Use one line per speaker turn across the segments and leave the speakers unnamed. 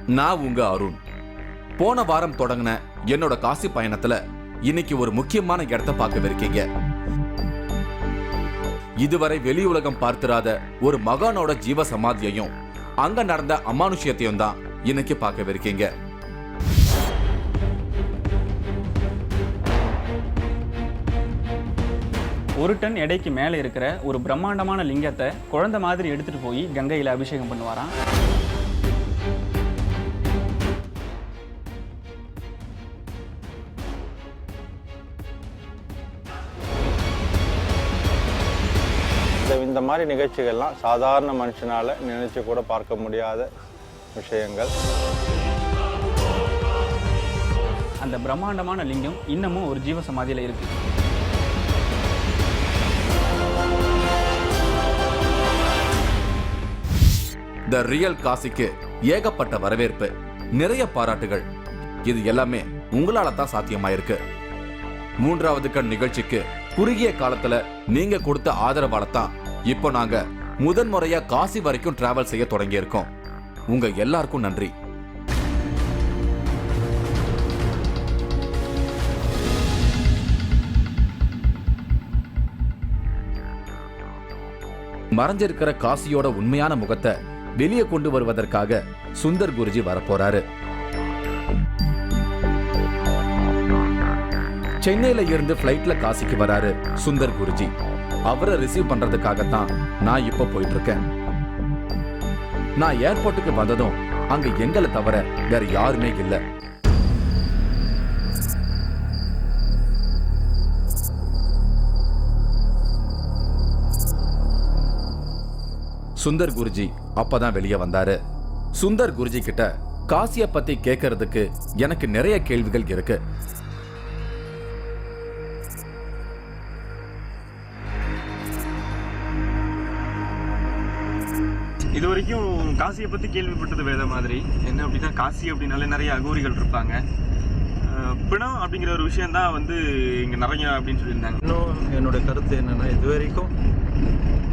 நான் உங்க அருண். போன வாரம் தொடங்கின என்னோட காசி பயணத்துல இன்னைக்கு ஒரு முக்கியமான இடத்தை பார்க்கவிருக்கீங்க. இதுவரை வெளி உலகம் பார்த்திராத ஒரு மகானோட ஜீவ சமாதியையும் அங்க நடந்த அமானுஷ்யத்தையும் தான் இன்னைக்கு பார்க்கவிருக்கீங்க.
ஒரு டன் எடைக்கு மேலே இருக்கிற ஒரு பிரம்மாண்டமான லிங்கத்தை குழந்தை மாதிரி எடுத்துட்டு போய் கங்கையில் அபிஷேகம் பண்ணுவாராம்.
இந்த மாதிரி நிகழ்ச்சிகள்லாம் சாதாரண மனுஷனால நினைச்சு கூட பார்க்க முடியாத விஷயங்கள்.
அந்த பிரம்மாண்டமான லிங்கம் இன்னமும் ஒரு ஜீவ சமாதியில் இருக்கு.
த ரியல் காசிக்கு ஏகப்பட்ட வரவேற்பு, நிறைய பாராட்டுகள். இது எல்லாமே உங்களால தான் சாத்தியமாயிருக்கு. மூன்றாவது கண் நிகழ்ச்சிக்கு குறுகிய காலத்துல நீங்க கொடுத்த ஆதரவால தான் இப்போ நாங்க முதன்முறையா காசி வரைக்கும் டிராவல் செய்ய தொடங்கி இருக்கோம். உங்க எல்லாருக்கும் நன்றி. மறைஞ்சிருக்கிற காசியோட உண்மையான முகத்தை வெளியே கொண்டு வருவதற்காக சுந்தர் குருஜி வரப்போறாரு. சென்னையில இருந்து பிளைட்ல காசிக்கு வராரு சுந்தர் குருஜி. அவரை ரிசீவ் பண்றதுக்காகத்தான் நான் இப்ப போயிட்டு இருக்கேன். நான் ஏர்போர்ட்டுக்கு வந்ததும் அங்க எங்களை தவிர வேற யாருமே இல்லை. சுந்தர் குருஜி அப்பதான் வெளியே வந்தாரு. சுந்தர் குருஜி கிட்ட காசிய பத்தி கேட்கறதுக்கு எனக்கு நிறைய கேள்விகள் இருக்கு.
இது வரைக்கும் காசியை பற்றி கேள்விப்பட்டது வேத மாதிரி. என்ன அப்படின்னா, காசி அப்படின்னாலே நிறைய அகோரிகள் இருப்பாங்க. பிணம் அப்படிங்கிற ஒரு விஷயந்தான் வந்து இங்கே நிறைய அப்படின்னு சொல்லியிருந்தாங்க.
இன்னும் என்னோட கருத்து என்னன்னா, இது வரைக்கும்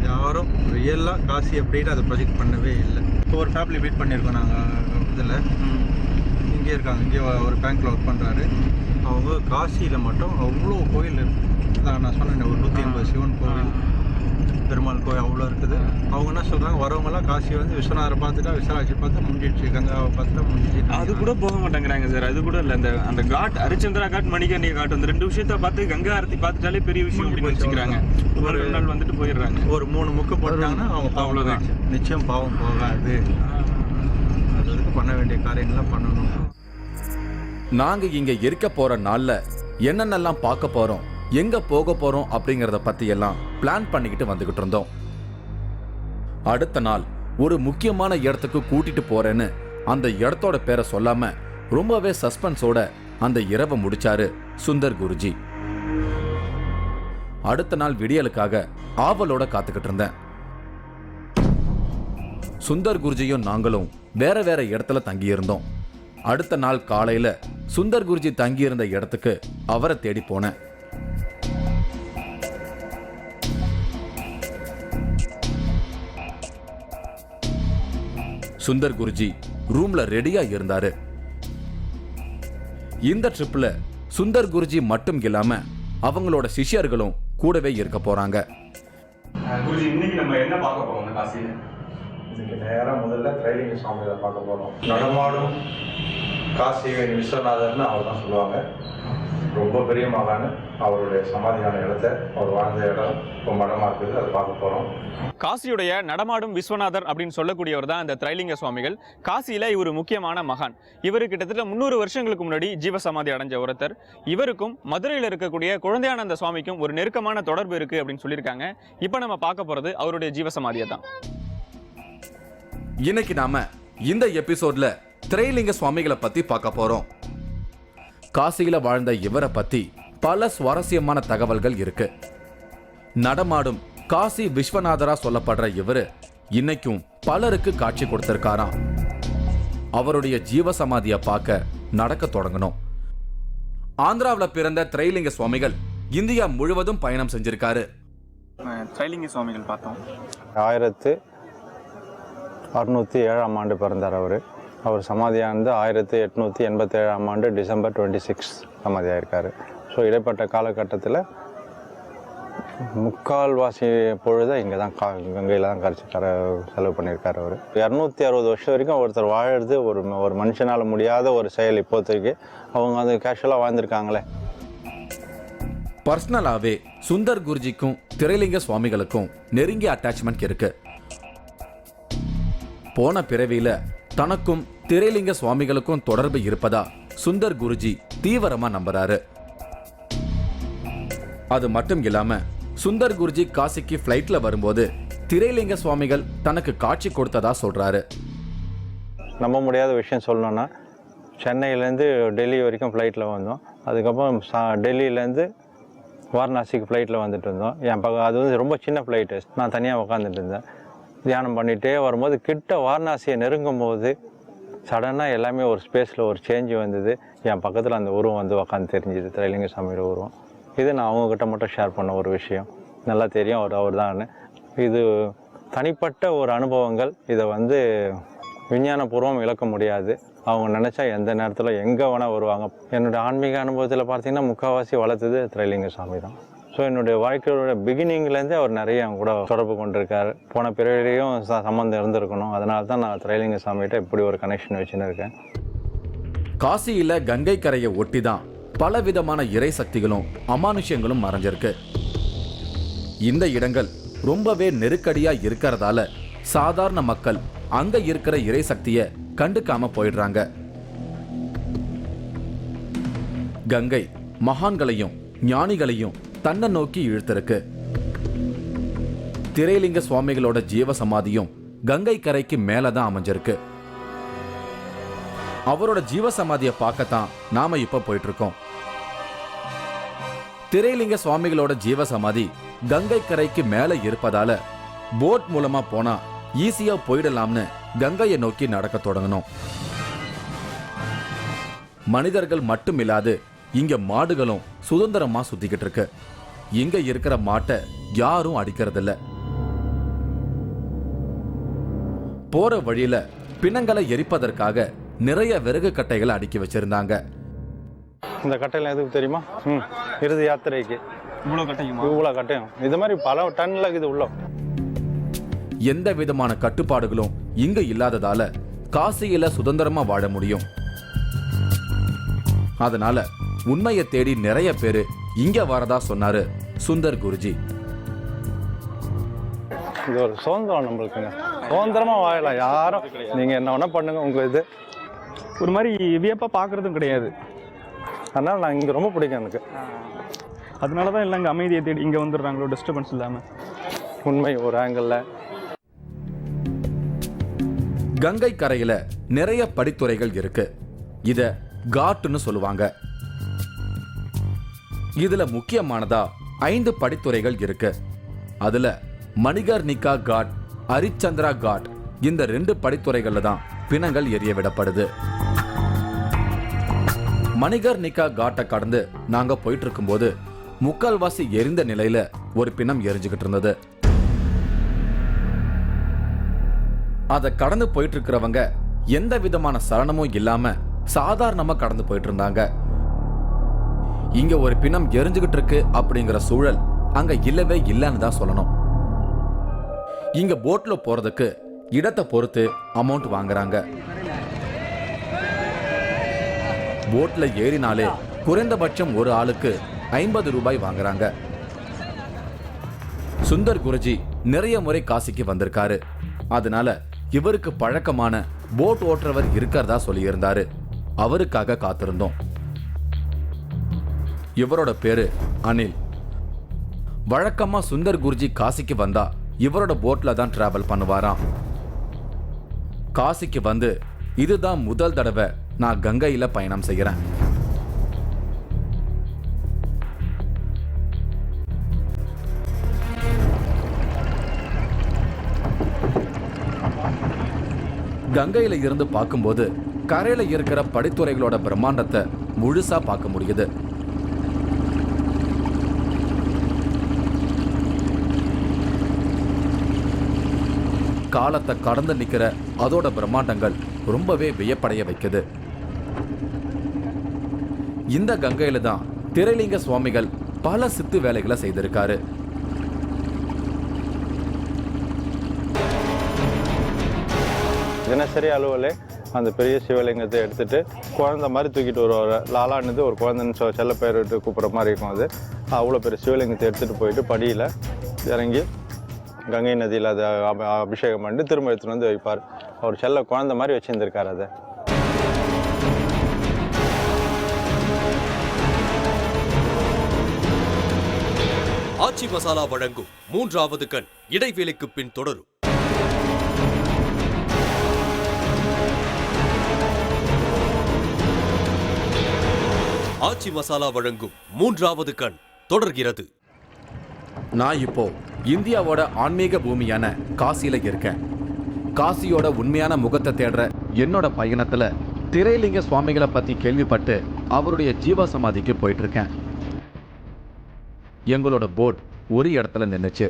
யாரும் ரியலாக காசி அப்படின்னு அதை ப்ரொஜெக்ட் பண்ணவே இல்லை. இப்போ ஒரு ஃபேமிலி வெயிட் பண்ணியிருக்கோம் நாங்கள் இதில். இங்கே இருக்காங்க, இங்கே ஒரு பேங்க்கில் ஒர்க் பண்ணுறாரு. அவங்க காசியில் மட்டும் அவ்வளோ கோயில் இருக்குது. நான் சொன்னேன், ஒரு 180 சிவன் கோவில், பெருமாள் கோயில் அவ்வளோ இருக்குது. அவங்க என்ன சொல்கிறாங்க, வரவங்களாம் காசி வந்து விஸ்வநாதரை பார்த்துட்டா, விசாலாட்சி பார்த்தா முடிஞ்சிடுச்சு, கங்காவை பார்த்துட்டா முடிஞ்சிச்சு.
அது கூட போக மாட்டேங்கிறாங்க சார். அது கூட இல்லை, அந்த காட், ஹரிச்சந்திரா காட், மணிகர்ணிகா காட், அந்த ரெண்டு விஷயத்த பார்த்து கங்கா ஆரத்தி பார்த்துட்டாலே பெரிய விஷயம் அப்படின்னு வச்சுக்கிறாங்க. ஒரு 2 நாள் வந்துட்டு போயிடுறாங்க. ஒரு 3 முக்கு போட்டாங்கன்னா அவங்க அவ்வளோதான், நிச்சயம் பாவம் போகாது. அதுக்கு பண்ண வேண்டிய காரியங்கள்லாம் பண்ணணும்.
நாங்க இங்க இருக்க போற நாள்ல என்னென்னலாம் பார்க்க போறோம், எங்க போக போறோம் அப்படிங்கறத பத்தி எல்லாம் பிளான் பண்ணிக்கிட்டு வந்துகிட்டு இருந்தோம். அடுத்த நாள் ஒரு முக்கியமான இடத்துக்கு கூட்டிட்டு போறேன்னு அந்த இடத்தோட பேரை சொல்லாம ரொம்பவே சஸ்பென்ஸோட அந்த இரவை முடிச்சாரு சுந்தர் குருஜி. அடுத்த நாள் விடியலுக்காக ஆவலோட காத்துக்கிட்டு இருந்தேன். சுந்தர் குருஜியும் நாங்களும் வேற வேற இடத்துல தங்கி இருந்தோம். அடுத்த நாள் காலையில சுந்தர் குருஜி தங்கி இருந்த இடத்துக்கு அவரை தேடி போனேன். சுந்தர் குருஜி ரூம்ல ரெடியா இருந்தாரு. இந்த ட்ரிப்ல சுந்தர் குருஜி மட்டும் இல்லாம அவங்களோட சிஷ்யர்களும் கூடவே இருக்க போறாங்க.
குருஜி, இன்னைக்கு நம்ம என்ன பார்க்க போறோம் காசியில?
இதுக்கு நேராக முதல்ல திரைலிங்க சுவாமிகளை பார்க்க போகிறோம். நடமாடும் காசி விஸ்வநாதர்னு அவர் தான் சொல்லுவாங்க. ரொம்ப பெரிய மகான். அவருடைய சமாதியான இடத்த, அவர் வாழ்ந்த இடம் இப்போ மடமாக இருக்குது, அதை பார்க்க போகிறோம்.
காசியுடைய நடமாடும் விஸ்வநாதர் அப்படின்னு சொல்லக்கூடியவர் தான் இந்த திரைலிங்க சுவாமிகள். காசியில இவர் முக்கியமான மகான். இவர் கிட்டத்தட்ட 300 வருஷங்களுக்கு முன்னாடி ஜீவசமாதி அடைஞ்ச ஒருத்தர். இவருக்கும் மதுரையில் இருக்கக்கூடிய குழந்தையானந்த சுவாமிக்கும் ஒரு நெருக்கமான தொடர்பு இருக்கு அப்படின்னு சொல்லியிருக்காங்க. இப்போ நம்ம பார்க்க போறது அவருடைய ஜீவசமாதியை தான்.
இன்னைக்கு நாம இந்த எபிசோட்ல திரைலிங்க சுவாமிகளை பத்தி பார்க்க போறோம். காசியில வாழ்ந்த இவரை பத்தி பல சுவாரஸ்யமான தகவல்கள் இருக்கு. நடமாடும் காசி விஸ்வநாதரா சொல்லப்படுற இவரு இன்னைக்கும் பலருக்கு காட்சி கொடுத்திருக்காராம். அவருடைய ஜீவசமாதியை பார்க்க நடக்க தொடங்கணும். ஆந்திராவில் பிறந்த திரைலிங்க சுவாமிகள் இந்தியா முழுவதும் பயணம் செஞ்சிருக்காரு.
திரைலிங்க சுவாமிகள் பார்த்தோம்.
1607 பிறந்தார் அவர். அவர் சமாதியானது 1887ஆம் ஆண்டு டிசம்பர் 26 சமாதியாயிருக்காரு. ஸோ இடைப்பட்ட காலகட்டத்தில் முக்கால்வாசி பொழுதை இங்கே தான் கங்கையில் தான் செலவு பண்ணியிருக்காரு அவர். 260 வருஷம் வரைக்கும் ஒருத்தர் வாழறது ஒரு மனுஷனால் முடியாத ஒரு செயல். இப்போதைக்கு அவங்க அது கேஷுவலாக வாழ்ந்துருக்காங்களே.
பர்சனலாகவே சுந்தர் குருஜிக்கும் திரைலிங்க சுவாமிகளுக்கும் நெருங்கிய அட்டாச்மெண்ட் இருக்கு. போன பிறவியில் தனக்கும் திரைலிங்க சுவாமிகளுக்கும் தொடர்பு இருப்பதா சுந்தர் குருஜி தீவிரமா நம்புறாரு. அது மட்டும் இல்லாம சுந்தர் குருஜி காசிக்கு ஃப்ளைட்ல வரும்போது திரைலிங்க சுவாமிகள் தனக்கு காட்சி கொடுத்ததா சொல்றாரு.
நம்ப முடியாத விஷயம் சொல்லணும்னா, சென்னையிலேருந்து டெல்லி வரைக்கும் ஃப்ளைட்டில் வந்தோம். அதுக்கப்புறம் டெல்லியிலேருந்து வாரணாசிக்கு ஃப்ளைட்டில் வந்துட்டு இருந்தோம். என் பக்கம் அது வந்து ரொம்ப சின்ன ஃப்ளைட்டு. நான் தனியாக உட்காந்துட்டு இருந்தேன். தியானம் பண்ணிகிட்டே வரும்போது கிட்ட வாரணாசியை நெருங்கும் போது சடனாக எல்லாமே ஒரு ஸ்பேஸில் ஒரு சேஞ்சு வந்தது. என் பக்கத்தில் அந்த உருவம் வந்து உட்காந்து தெரிஞ்சுது, திரைலிங்க சாமியோட உருவம். இது நான் அவங்கக்கிட்ட மட்டும் ஷேர் பண்ண ஒரு விஷயம். நல்லா தெரியும் அவர் தான். இது தனிப்பட்ட ஒரு அனுபவங்கள். இதை வந்து விஞ்ஞானபூர்வம் விளக்க முடியாது. அவங்க நினச்சா எந்த நேரத்தில் எங்கே வேணால் வருவாங்க. என்னுடைய ஆன்மீக அனுபவத்தில் பார்த்தீங்கன்னா முக்கால்வாசி வளர்த்தது திரைலிங்க சாமி தான். ஸோ என்னுடைய வாழ்க்கையோட பிகினிங்லேருந்தே அவர் நிறைய அவங்க கூட தொடர்பு கொண்டிருக்காரு. போன பிறவிலையும் சம்மந்தம் இருந்திருக்கணும். அதனால தான் நான் திரைலிங்க சாமிகிட்ட இப்படி ஒரு கனெக்ஷன் வச்சுன்னு இருக்கேன்.
காசியில் கங்கை கரையை ஒட்டி தான் பல விதமான இறை சக்திகளும் அமானுஷ்யங்களும் மறைஞ்சிருக்கு. இந்த இடங்கள் ரொம்பவே நெருக்கடியா இருக்கிறதால சாதாரண மக்கள் அங்க இருக்கிற இறை சக்தியை கண்டுக்காம போயிடுறாங்க. கங்கை மகான்களையும் ஞானிகளையும் தன்னை நோக்கி இழுத்திருக்கு. திரைலிங்க சுவாமிகளோட ஜீவ சமாதியும் கங்கை கரைக்கு மேலதான் அமைஞ்சிருக்கு. அவரோட ஜீவ சமாதியை பார்க்கத்தான் நாம இப்ப போயிட்டு இருக்கோம். திரைலிங்க சுவாமிகளோட ஜீவ சமாதி கங்கை கரைக்கு மேல இருப்பதால போட் மூலமா போனா ஈஸியா போயிடலாம்னு கங்கையை நோக்கி நடக்க தொடங்கணும். மனிதர்கள் மட்டும் இல்லாது இங்க மாடுகளும் சுதந்திரமா சுத்திக்கிட்டு இருக்கு. இங்க இருக்கிற மாட்டை யாரும் அடிக்கிறதில்ல. போற வழியில பிணங்களை எரிப்பதற்காக நிறைய விறகு கட்டைகளை அடுக்கி வச்சிருந்தாங்க.
இந்த கட்டையெல்லாம் எதுக்கு தெரியுமா? இறுதி யாத்திரைக்கு இவ்வளோ கட்டையும் இது மாதிரி பல டன்ல இது உள்ள.
எந்த விதமான கட்டுப்பாடுகளும் இங்க இல்லாததால காசியில சுதந்திரமா வாழ முடியும். அதனால உண்மையை தேடி நிறைய பேரு இங்க வரதா சொன்னாரு சுந்தர் குருஜி.
இது ஒரு சுதந்திரம் நம்மளுக்குங்க. சுதந்திரமா வாழலாம். யாரும் நீங்க என்ன வேணா பண்ணுங்க. உங்க இது
ஒரு மாதிரி வியப்பா பார்க்கறதும் கிடையாது.
அதனால நான் இங்க ரொம்ப பிடிக்கும் எனக்கு.
அதனாலதான் எல்லாம் இங்க அமைதியை தேடி இங்க வந்துடுறாங்களோ, டிஸ்டர்பன்ஸ் இல்லாம.
உண்மை ஒரு ஆங்கிள்.
கங்கை கரையில நிறைய படித்துறைகள் இருக்கு. இத காட்னு சொல்லுவாங்க. இதுல முக்கியமானதா 5 படித்துறைகள் இருக்கு. அதுல மணிகர்ணிகா காட், ஹரிச்சந்திரா காட், இந்த 2 படித்துறைகள்ல தான் பிணங்கள் எரிய விடப்படுது. மணிகர்ணிகா காட்டை கடந்து நாங்க போயிட்டு இருக்கும்போது முக்கால்வாசி எரிந்த நிலையில ஒரு பிணம் எரிஞ்சுக்கிட்டு இருந்தது. அதை கடந்து போயிட்டு இருக்கிறவங்க எந்த விதமான சலனமும் இல்லாம சாதாரணமா கடந்து போயிட்டு இருந்தாங்க. இங்க ஒரு பிணம் எரிஞ்சுகிட்டு இருக்கு அப்படிங்கிற சூழல் அங்க இல்லவே இல்லைன்னு தான் சொல்லணும். இங்க போட்ல போறதுக்கு இடத்தை பொறுத்து அமௌண்ட் வாங்குறாங்க. போட்ல ஏறினாலே குறைந்தபட்சம் ஒரு ஆளுக்கு 50 ரூபாய் வாங்குறாங்க. சுந்தர் குருஜி நிறைய முறை காசிக்கு வந்திருக்காரு. அதனால இவருக்கு பழக்கமான போட் ஓட்டுறவர் இருக்கிறதா சொல்லியிருந்தாரு. அவருக்காக காத்திருந்தோம். இவரோட பேரு அனில். வழக்கமா சுந்தர் குருஜி காசிக்கு வந்தா இவரோட போட்ல தான் டிராவல் பண்ணுவாராம். காசிக்கு வந்து இதுதான் முதல் தடவை நான் கங்கையில பயணம் செய்கிறேன். கங்கையில இருந்து பார்க்கும்போது கரையில இருக்கிற படித்துறைகளோட பிரம்மாண்டத்தை முழுசா பார்க்க முடியுது. காலத்தை கடந்து நிக்கிற அதோட பிரம்மாண்டங்கள் ரொம்பவே வியப்படைய வைக்குது. இந்த கங்கையில தான் திரைலிங்க சுவாமிகள் பல சித்து வேலைகளை செய்திருக்காரு.
தினசரி அலுவலே அந்த பெரிய சிவலிங்கத்தை எடுத்துட்டு குழந்தை மாதிரி தூக்கிட்டு வருவார். லாலானது ஒரு குழந்தைன்னு செல்ல பெயர் விட்டு கூப்பிட்ற மாதிரி இருக்கும். அது அவ்வளோ பெரிய சிவலிங்கத்தை எடுத்துகிட்டு போயிட்டு படியில் இறங்கி கங்கை நதியில் அதை அபிஷேகம் பண்ணிட்டு திரும்ப எடுத்துகிட்டு வந்து வைப்பார். அவர் செல்ல குழந்தை மாதிரி வச்சுருந்துருக்கார். அதை
ஆச்சி மசாலா வழங்கும் 3வது கண் இடைவேளைக்கு பின் தொடரும். ஆச்சி மசாலா வழங்கும் 3வது கண் தொடர்கிறது.
நான் இப்போ இந்தியாவோட ஆன்மீக பூமியான காசியில இருக்கேன். காசியோட உண்மையான முகத்தை தேடுற என்னோட பயணத்துல திரைலிங்க சுவாமிகளை பத்தி கேள்விப்பட்டு அவருடைய ஜீவ சமாதிக்கு போயிட்டு இருக்கேன். எங்களோட போட் ஒரு இடத்துல நின்னுச்சு.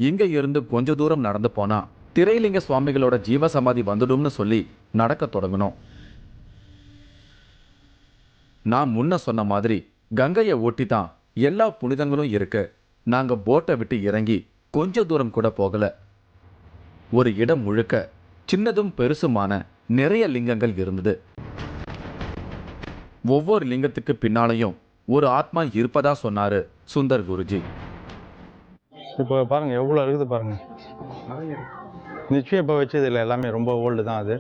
இங்க இருந்து கொஞ்ச தூரம் நடந்து போனா திரைலிங்க சுவாமிகளோட ஜீவ சமாதி வந்துடும்னு சொல்லி நடக்க தொடங்கணும். நான் முன்ன சொன்ன மாதிரி கங்கையை ஒட்டி தான் எல்லா புனிதங்களும் இருக்கு. நாங்க போட்டை விட்டு இறங்கி கொஞ்ச தூரம் கூட போகல. ஒரு இடம் முழுக்க சின்னதும் பெருசுமான நிறைய லிங்கங்கள் இருந்தது. ஒவ்வொரு லிங்கத்துக்கு பின்னாலையும் ஒரு ஆத்மா இருப்பதா சொன்னாரு சுந்தர் குருஜி.
இப்போ பாருங்க எவ்வளோ இருக்குது பாருங்க. நிச்சயம் இப்போ வச்சது இல்லை, எல்லாமே ரொம்ப ஓல்டு தான் அது.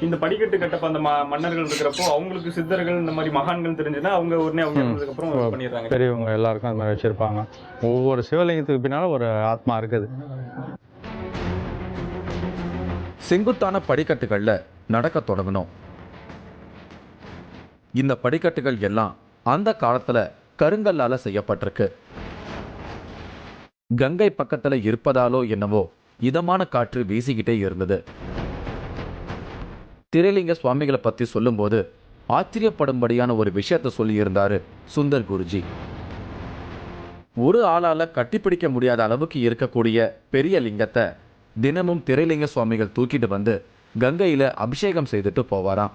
இந்த படிக்கட்டு கட்டப்ப அந்த மன்னர்கள் இருக்கிறப்போ அவங்களுக்கு சித்தர்கள் இந்த மாதிரி மகான்கள் தெரிஞ்சுன்னா அவங்க உடனே அவங்க அப்புறம் பண்ணிடுறாங்க.
பெரியவங்க எல்லாருக்கும் அந்த மாதிரி வச்சிருப்பாங்க. ஒவ்வொரு சிவலிங்கத்துக்கு பின்னாலும் ஒரு ஆத்மா இருக்குது.
செங்குத்தான படிக்கட்டுகள்ல நடக்க தொடங்கணும். இந்த படிக்கட்டுகள் எல்லாம் அந்த காலத்துல கருங்கல்லால செய்யப்பட்டிருக்கு. கங்கை பக்கத்துல இருப்பதாலோ என்னவோ இதமான காற்று வீசிக்கிட்டே இருந்தது. திரைலிங்க சுவாமிகளை பத்தி சொல்லும்போது ஆச்சரியப்படும்படியான ஒரு விஷயத்த சொல்லி இருந்தாரு சுந்தர் குருஜி. ஒரு ஆளால கட்டிப்பிடிக்க முடியாத அளவுக்கு இருக்கக்கூடிய பெரிய லிங்கத்தை தினமும் திரைலிங்க சுவாமிகள் தூக்கிட்டு வந்து கங்கையில அபிஷேகம் செய்துட்டு போவாராம்.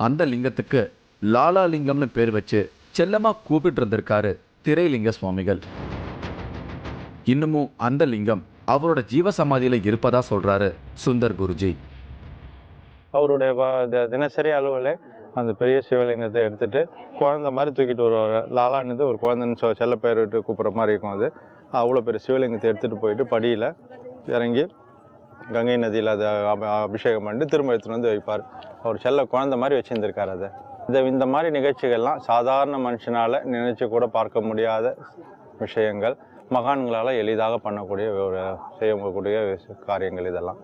அந்த லிங்கத்துக்கு லாலா லிங்கம்னு பேர் வச்சு செல்லமா கூப்பிட்டு இருந்திருக்காரு திரைலிங்க சுவாமிகள். இன்னமும் அந்த லிங்கம் அவரோட ஜீவ சமாதியில இருப்பதா சொல்றாரு சுந்தர் குருஜி.
அவருடைய தினசரி அலுவலே அந்த பெரிய சிவலிங்கத்தை எடுத்துட்டு குழந்தை மாதிரி தூக்கிட்டு வருவார். லாலானது ஒரு குழந்தைன்னு செல்ல பெயர் விட்டு கூப்பிட்ற மாதிரி இருக்கும். அது அவ்வளோ பெரிய சிவலிங்கத்தை எடுத்துகிட்டு போயிட்டு படியில் இறங்கி கங்கை நதியில் அதை அபிஷேகம் பண்ணிட்டு திரும்ப எடுத்துகிட்டு வந்து வைப்பார். அவர் செல்ல குழந்தை மாதிரி வச்சுருந்துருக்கார். அதை இந்த மாதிரி நிகழ்ச்சிகள்லாம் சாதாரண மனுஷனால் நினைச்சு கூட பார்க்க முடியாத விஷயங்கள், மகான்களால் எளிதாக பண்ணக்கூடிய ஒரு செய்யக்கூடிய காரியங்கள். இதெல்லாம்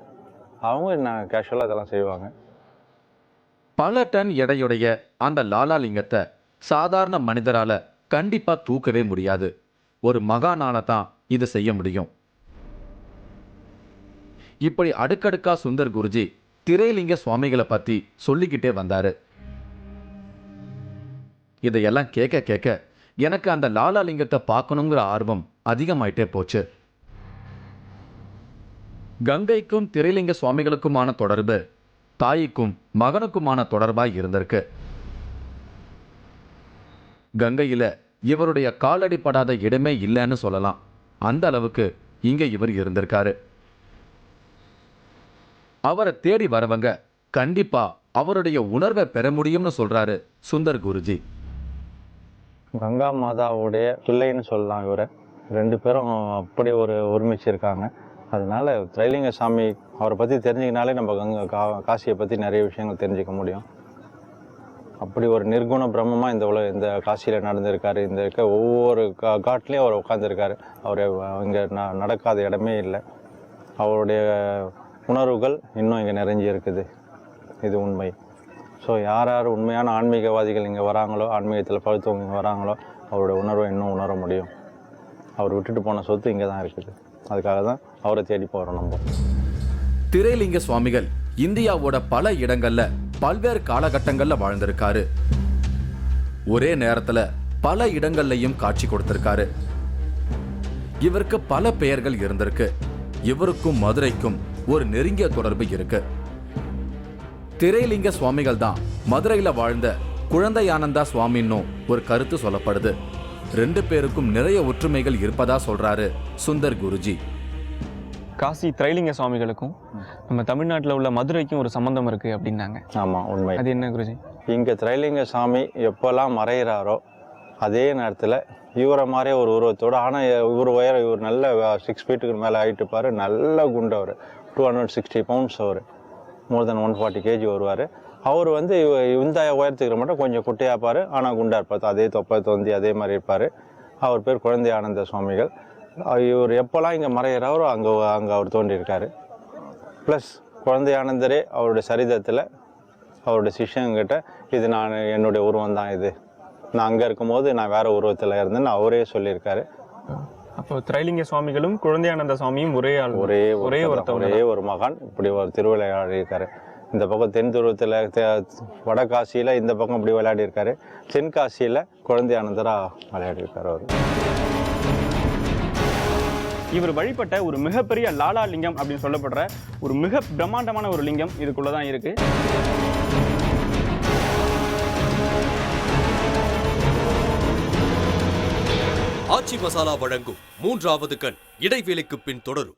அவங்க கேஷுவலாக இதெல்லாம் செய்வாங்க.
பல டன் எடையுடைய அந்த லாலா லிங்கத்தை சாதாரண மனிதரால கண்டிப்பா தூக்கவே முடியாது. ஒரு மகானால தான் இதை செய்ய முடியும். இப்படி அடுக்கடுக்கா சுந்தர் குருஜி திரைலிங்க சுவாமிகளை பத்தி சொல்லிக்கிட்டே வந்தாரு. இதையெல்லாம் கேட்க கேட்க எனக்கு அந்த லாலா லிங்கத்தை பார்க்கணுங்கிற ஆர்வம் அதிகமாயிட்டே போச்சு. கங்கைக்கும் திரைலிங்க சுவாமிகளுக்குமான தொடர்பு தாய்க்கும் மகனுக்குமான தொடர்பாய் இருந்திருக்கு. கங்கையில இவருடைய காலடிப்படாத இடமே இல்லைன்னு சொல்லலாம். அந்த அளவுக்கு இங்க இவர் இருந்திருக்காரு. அவரை தேடி வரவங்க கண்டிப்பா அவருடைய உணர்வை பெற முடியும்னு சொல்றாரு சுந்தர் குருஜி.
கங்கா மாதாவுடைய பிள்ளைன்னு சொல்லலாம் இவரை. 2 பேரும் அப்படி ஒருமிச்சிருக்காங்க. அதனால திரைலிங்க சாமி அவரை பற்றி தெரிஞ்சுக்கினாலே நம்ம காசியை பற்றி நிறைய விஷயங்கள் தெரிஞ்சுக்க முடியும். அப்படி ஒரு நிர்குண பிரம்மமாக இந்த காசியில் நடந்திருக்காரு. இந்த இருக்க ஒவ்வொரு காட்லேயும் அவர் உட்காந்துருக்காரு. அவர் இங்கே நடக்காத இடமே இல்லை. அவருடைய உணர்வுகள் இன்னும் இங்கே நிறைஞ்சி இருக்குது. இது உண்மை. ஸோ யார் உண்மையான ஆன்மீகவாதிகள் இங்கே வராங்களோ, ஆன்மீகத்தில் பழுத்தவங்க இங்கே வராங்களோ, அவருடைய உணர்வை இன்னும் உணர முடியும். அவர் விட்டுட்டு போன சொத்து இங்கே தான் இருக்குது. அதுக்காக தான் அவரை தேடி போகிறோம் நம்ம.
திரைலிங்க சுவாமிகள் இந்தியாவோட பல இடங்கள்ல பல்வேறு காலகட்டங்கள்ல வாழ்ந்திருக்காரு. ஒரே நேரத்துல பல இடங்கள்லையும் காட்சி கொடுத்திருக்காரு. இவருக்கு பல பெயர்கள் இருந்திருக்கு. இவருக்கும் மதுரைக்கும் ஒரு நெருங்கிய தொடர்பு இருக்கு. திரைலிங்க சுவாமிகள் தான் மதுரையில வாழ்ந்த குழந்தையானந்தா சுவாமின்னும் ஒரு கருத்து சொல்லப்படுது. 2 பேருக்கும் நிறைய ஒற்றுமைகள் இருப்பதா சொல்றாரு சுந்தர் குருஜி.
காசி திரைலிங்க சுவாமிகளுக்கும் நம்ம தமிழ்நாட்டில் உள்ள மதுரைக்கும் ஒரு சம்பந்தம் இருக்கு அப்படின்னாங்க.
ஆமாம், உண்மை.
அது என்ன குருஜி?
இங்கே திரைலிங்க சாமி எப்போல்லாம் மறைகிறாரோ அதே நேரத்தில் இவரை மாதிரியே ஒரு உருவத்தோடு, ஆனால் இவர் நல்ல 6 ஃபீட்டுக்கு மேலே ஆகிட்டு இருப்பார். நல்ல குண்டவர், 260 பவுண்ட்ஸ், அவர் மோர் தென் 140 கேஜி வருவார். அவர் வந்து இந்த உயரத்துக்கு மட்டும் கொஞ்சம் குட்டையாக இருப்பார், ஆனால் குண்டா இருப்பார். அதே தொப்பை தொந்தி அதே மாதிரி இருப்பார். அவர் பேர் குழந்தையானந்த சுவாமிகள். இவர் எப்போல்லாம் இங்கே மறைகிறாரோ அங்கே அவர் தோன்றியிருக்காரு. ப்ளஸ் குழந்தையானந்தரே அவருடைய சரிதத்தில் அவருடைய சிஷ்யங்கிட்ட இது என்னுடைய உருவம் தான், இது நான் அங்கே இருக்கும்போது நான் வேறு உருவத்தில் இருந்தேன்னு அவரே சொல்லியிருக்காரு.
அப்போ திரைலிங்க சுவாமிகளும் குழந்தையானந்த சுவாமியும் ஒரே
ஒரு மகான். இப்படி ஒரு திருவிளையாடி இருக்காரு. இந்த பக்கம் தென் துருவத்தில் வடகாசியில் இந்த பக்கம் இப்படி விளையாடி இருக்காரு. தென்காசியில் குழந்தையானந்தராக விளையாடி இருக்காரு. அவர்
இவர் வழிபட்ட ஒரு மிகப்பெரிய லாலா லிங்கம் அப்படின்னு சொல்லப்படுற ஒரு மிக பிரம்மாண்டமான ஒரு லிங்கம் இதுக்குள்ளதான் இருக்கு.
ஆச்சி மசாலா வழங்கும் 3வது கண் இடைவேளைக்கு பின் தொடரும்.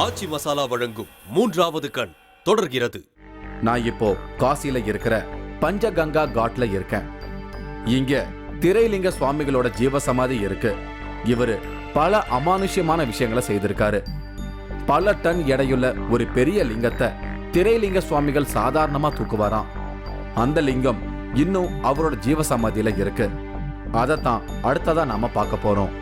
ஆச்சி மசாலா வழங்கும் 3வது கண் தொடர்கிறது.
நான் இப்போ காசியில இருக்கிற பஞ்சகங்கா காட்ல இருக்கேன். இங்க திரைலிங்க சுவாமிகளோட ஜீவசமாதி இருக்கு. இவரு பல அமானுஷ்யமான விஷயங்களை செய்திருக்காரு. பல டன் எடையுள்ள ஒரு பெரிய லிங்கத்தை திரைலிங்க சுவாமிகள் சாதாரணமா தூக்குவாராம். அந்த லிங்கம் இன்னும் அவரோட ஜீவசமாதியில இருக்கு. அதைத்தான் அடுத்ததா நாம பார்க்க போறோம்.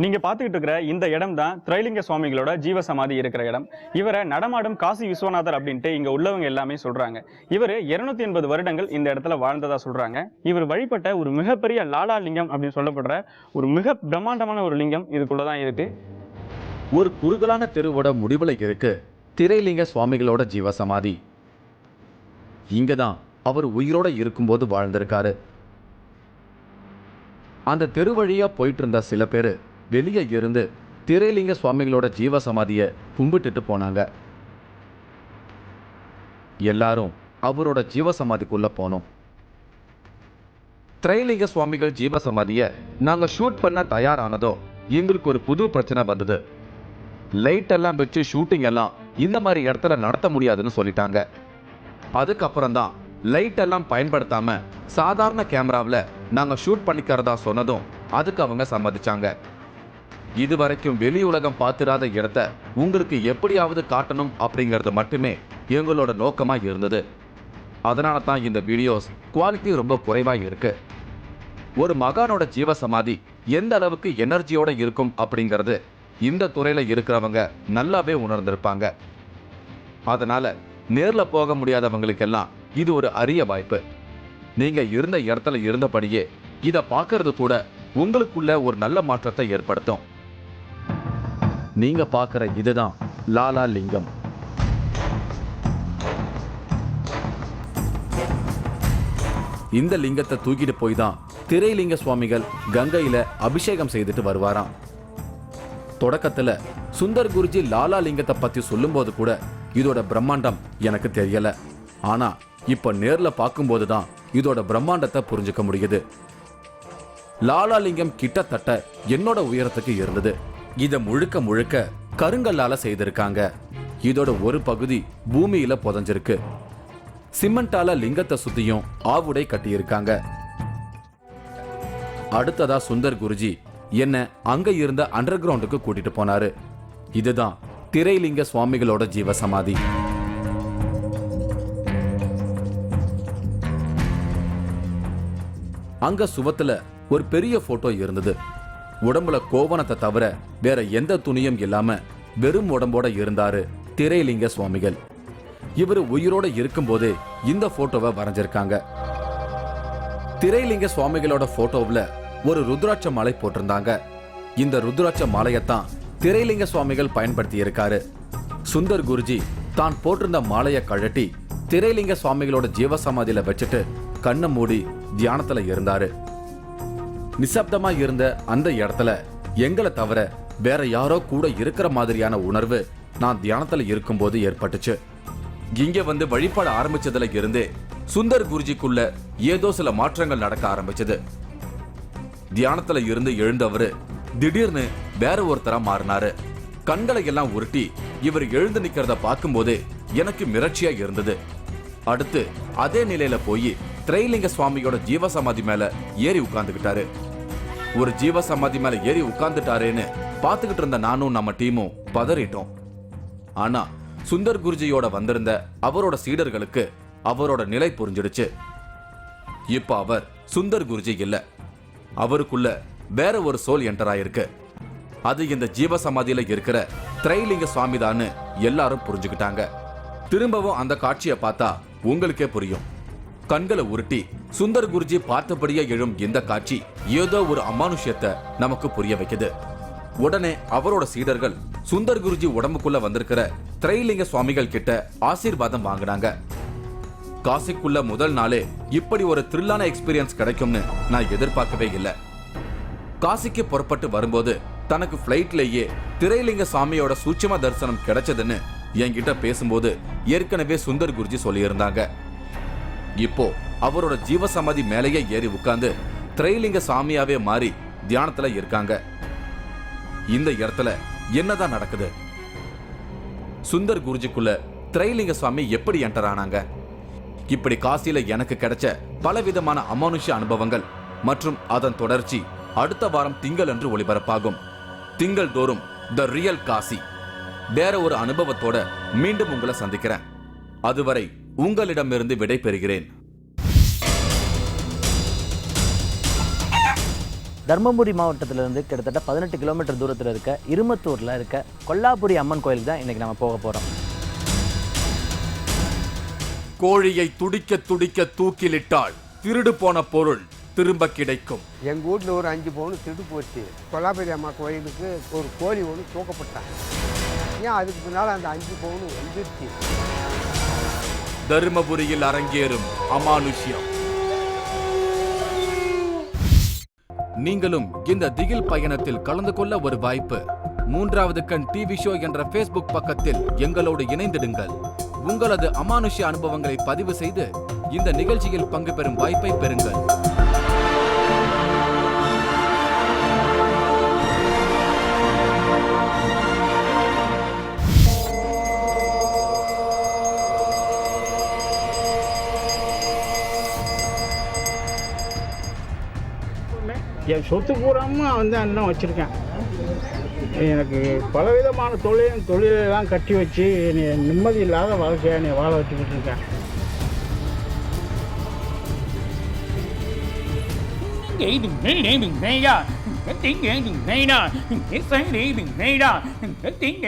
நீங்க பாத்துக்கிட்டு இருக்கிற இந்த இடம் தான் திரைலிங்க சுவாமிகளோட ஜீவசமாதி இருக்கிற இடம். இவரை நடமாடும் காசி விஸ்வநாதர் அப்படின்ட்டு இங்க உள்ளவங்க எல்லாமே சொல்றாங்க. இவர் 280 வருடங்கள் இந்த இடத்துல வாழ்ந்ததா சொல்றாங்க. இவர் வழிபட்ட ஒரு மிகப்பெரிய லாலா லிங்கம் அப்படின்னு சொல்லப்படுற ஒரு மிக பிரம்மாண்டமான ஒரு லிங்கம் இதுக்குள்ளதான் இருக்கு.
ஒரு குறுகலான தெருவோட முடிவுல இருக்கு திரைலிங்க சுவாமிகளோட ஜீவசமாதி. இங்கதான் அவர் உயிரோட இருக்கும்போது வாழ்ந்திருக்காரு. அந்த தெரு வழியா போயிட்டு இருந்த சில பேரு வெளியே இருந்து திரைலிங்க சுவாமிகளோட ஜீவசமாதியை கும்பிட்டுட்டு போனாங்க. எல்லாரும் அவரோட ஜீவசமாதிக்குள்ள போனோம். திரைலிங்க சுவாமிகள் ஜீவசமாதியை நாங்க ஷூட் பண்ண தயாரானதோ எங்களுக்கு ஒரு புது பிரச்சனை வந்தது. லைட் எல்லாம் வச்சு ஷூட்டிங் எல்லாம் இந்த மாதிரி இடத்துல நடத்த முடியாதுன்னு சொல்லிட்டாங்க. அதுக்கப்புறம் தான் லைட் எல்லாம் பயன்படுத்தாம சாதாரண கேமராவில் நாங்கள் ஷூட் பண்ணிக்கிறதா சொன்னதும் அதுக்கு அவங்க சம்மதிச்சாங்க. இதுவரைக்கும் வெளி உலகம் பார்த்துடாத இடத்த உங்களுக்கு எப்படியாவது காட்டணும் அப்படிங்கிறது மட்டுமே எங்களோட நோக்கமாக இருந்தது. அதனால தான் இந்த வீடியோஸ் குவாலிட்டி ரொம்ப குறைவாக இருக்கு. ஒரு மகானோட ஜீவசமாதி எந்த அளவுக்கு எனர்ஜியோட இருக்கும் அப்படிங்கிறது இந்த துறையில இருக்கிறவங்க நல்லாவே உணர்ந்திருப்பாங்க. அதனால நேர்ல போக முடியாதவங்களுக்கெல்லாம் இது ஒரு அரிய வாய்ப்பு. நீங்க இருந்த இடத்துல இருந்தபடியே இதை பார்க்கறது கூட உங்களுக்குள்ள ஒரு நல்ல மாற்றத்தை ஏற்படுத்தும். நீங்க பார்க்கிற இதுதான் லாலா லிங்கம். இந்த லிங்கத்தை தூக்கிட்டு போய் தான் திரைலிங்க சுவாமிகள் கங்கையில அபிஷேகம் செய்துட்டு வருவாராம். தொடக்கத்துல சுந்தர் குருஜி லாலா லிங்கத்தை பத்தி சொல்லும்போது கூட இதோட பிரம்மாண்டம் எனக்கு தெரியல. ஆனா இப்ப நேர்ல பார்க்கும்போது தான் இதோட பிரம்மாண்டத்தை புரிஞ்சுக்க முடியுது. லாலா லிங்கம் கிட்டத்தட்ட என்னோட உயரத்துக்கு இருந்தது. இத முழுக்க முழுக்க கருங்கல்லால செய்திருக்காங்க. இதோட ஒரு பகுதி பூமியில புதைஞ்சிருக்கு. சிமெண்டால லிங்கத்தை சுத்தியும் ஆவுடை கட்டியிருக்காங்க. அடுத்ததா சுந்தர் குருஜி என்ன அங்க இருந்த அண்டர் கிரவுண்டுக்கு கூட்டிட்டு போனாரு. இதுதான் திரைலிங்க சுவாமிகளோட ஜீவசமாதி. அங்க சுவத்துல ஒரு பெரிய போட்டோ இருந்தது. உடம்புல கோவணத்தை தவிர வேற எந்த துணியும் இல்லாம வெறும் உடம்போட இருந்தாரு திரைலிங்க சுவாமிகள். இவர் உயிரோட இருக்கும்போதே இந்த போட்டோவை வரைஞ்சிருக்காங்க. திரைலிங்க சுவாமிகளோட போட்டோவில் ஒரு ருத்ராட்ச மாலை போட்டிருந்தாங்க. இந்த ருத்ராட்ச மாலையத்தான் திரைலிங்க சுவாமிகள் பயன்படுத்தி இருக்காரு. சுந்தர் குருஜி தான் போட்டிருந்த மாலையை கழட்டி திரைலிங்க சுவாமிகளோட ஜீவசமாதியில வச்சுட்டு கண்ணை மூடி தியானத்துல இருந்தாரு. நிசப்தமா இருந்த அந்த இடத்துல எங்களை தவிர வேற யாரோ கூட இருக்கிற மாதிரியான உணர்வு நான் தியானத்துல இருக்கும்போது ஏற்பட்டுச்சு. இங்க வந்து வழிபாட ஆரம்பிச்சதுல இருந்தே சுந்தர் குருஜிக்குள்ள ஏதோ சில மாற்றங்கள் நடக்க ஆரம்பிச்சது. தியானத்துல இருந்து எழுந்தவரு திடீர்னு வேற ஒருத்தரா மாறினாரு. கண்களை எல்லாம் உருட்டி இவர் எழுந்து நிக்கிறத பார்க்கும்போதே எனக்கு மிரட்சியா இருந்தது. அடுத்து அதே நிலையில போய் திரைலிங்க சுவாமியோட ஜீவசமாதி மேல ஏறி உட்கார்ந்துகிட்டாரு. ஒரு ஜீவசமாதி மேல ஏறி உட்கார்ந்துட்டாரேன்னு பார்த்துக்கிட்டு இருந்த நானும் நம்ம டீமும் பதறிட்டோம். ஆனா சுந்தர் குருஜியோட வந்திருந்த அவரோட சீடர்களுக்கு அவரோட நிலை புரிஞ்சிடுச்சு. இப்ப அவர் சுந்தர் குருஜி இல்ல, அவருக்குள்ள வேற ஒரு சோல் என்டர் ஆயிருக்கு. அது இந்த ஜீவசமாதியில இருக்கிற திரைலிங்க சுவாமி தான்னு எல்லாரும் புரிஞ்சுக்கிட்டாங்க. திரும்பவும் அந்த காட்சியை பார்த்தா உங்களுக்கே புரியும். கண்களை உருட்டி சுந்தர் குருஜி பார்த்தபடியே எழும் இந்த காட்சி ஏதோ ஒரு அமானுஷ்யத்தை நமக்கு புரிய வைக்குது. உடனே அவரோட சீடர்கள் சுந்தர் குருஜி உடம்புக்குள்ள வந்திருக்கிற திரைலிங்க சுவாமிகள் கிட்ட ஆசீர்வாதம் வாங்கினாங்க. காசிக்குள்ள முதல் நாளே இப்படி ஒரு த்ரில்லான எக்ஸ்பீரியன்ஸ் கிடைக்கும்னு நான் எதிர்பார்க்கவே இல்லை. காசிக்கு புறப்பட்டு வரும்போது தனக்கு பிளைட்லேயே திரைலிங்க சுவாமியோட சூட்சும தரிசனம் கிடைச்சதுன்னு என்கிட்ட பேசும்போது ஏற்கனவே சுந்தர் குருஜி சொல்லியிருந்தாங்க. இப்போ அவரோட ஜீவசமாதி மேலேயே ஏறி உட்கார்ந்து திரைலிங்க சாமியாவே மாறி தியானத்துல இருக்காங்க. இந்த இடத்துல என்னதான் நடக்குது? சுந்தர் குருஜிக்குள்ள திரைலிங்க சுவாமி எப்படி என்டர் ஆனாங்க? இப்படி காசியில எனக்கு கிடைச்ச பலவிதமான அமானுஷ்ய அனுபவங்கள் மற்றும் அதன் தொடர்ச்சி அடுத்த வாரம் திங்கள் அன்று ஒளிபரப்பாகும். திங்கள் தோறும் த ரியல் காசி வேற ஒரு அனுபவத்தோட மீண்டும் உங்களை சந்திக்கிறேன். அதுவரை உங்களிடமிருந்து விடை பெறுகிறேன்.
தர்மபுரி மாவட்டத்திலிருந்து கிட்டத்தட்ட 18 கிலோமீட்டர் தூரத்தில் இருக்க இருமத்தூரில் இருக்க கொல்லாபுரி அம்மன் கோயிலுக்கு தான் இன்றைக்கி நம்ம போக போகிறோம்.
கோழியை துடிக்க துடிக்க தூக்கிலிட்டால் திருடு போன பொருள் திரும்ப கிடைக்கும்.
எங்கள் வீட்டில் ஒரு 5 பவுன் திருடு போச்சு. கொல்லாபுரி அம்மா கோயிலுக்கு ஒரு கோழி ஒன்று தூக்கப்பட்டாங்க. ஏன் அதுக்கு பின்னால் அந்த 5 பவுன் வந்துருச்சு.
தர்மபுரியில் அரங்கேறும் அமானுஷ்யம். நீங்களும் இந்த திகில் பயணத்தில் கலந்து கொள்ள ஒரு வாய்ப்பு. 3வது கண் டிவி ஷோ என்ற Facebook பக்கத்தில் எங்களோடு இணைந்திடுங்கள். உங்களது அமானுஷ்ய அனுபவங்களை பதிவு செய்து இந்த நிகழ்ச்சியில் பங்கு பெறும் வாய்ப்பை பெறுங்கள்.
என் சொத்து பூராமல் வந்து அண்ணன் வச்சுருக்கேன். எனக்கு பலவிதமான தொழிலெல்லாம் கட்டி வச்சு நிம்மதி இல்லாத வாழ்க்கையை என்னை வாழ வச்சுக்கிட்டு இருக்கேன்.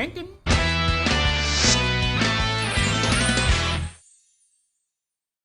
Tiếng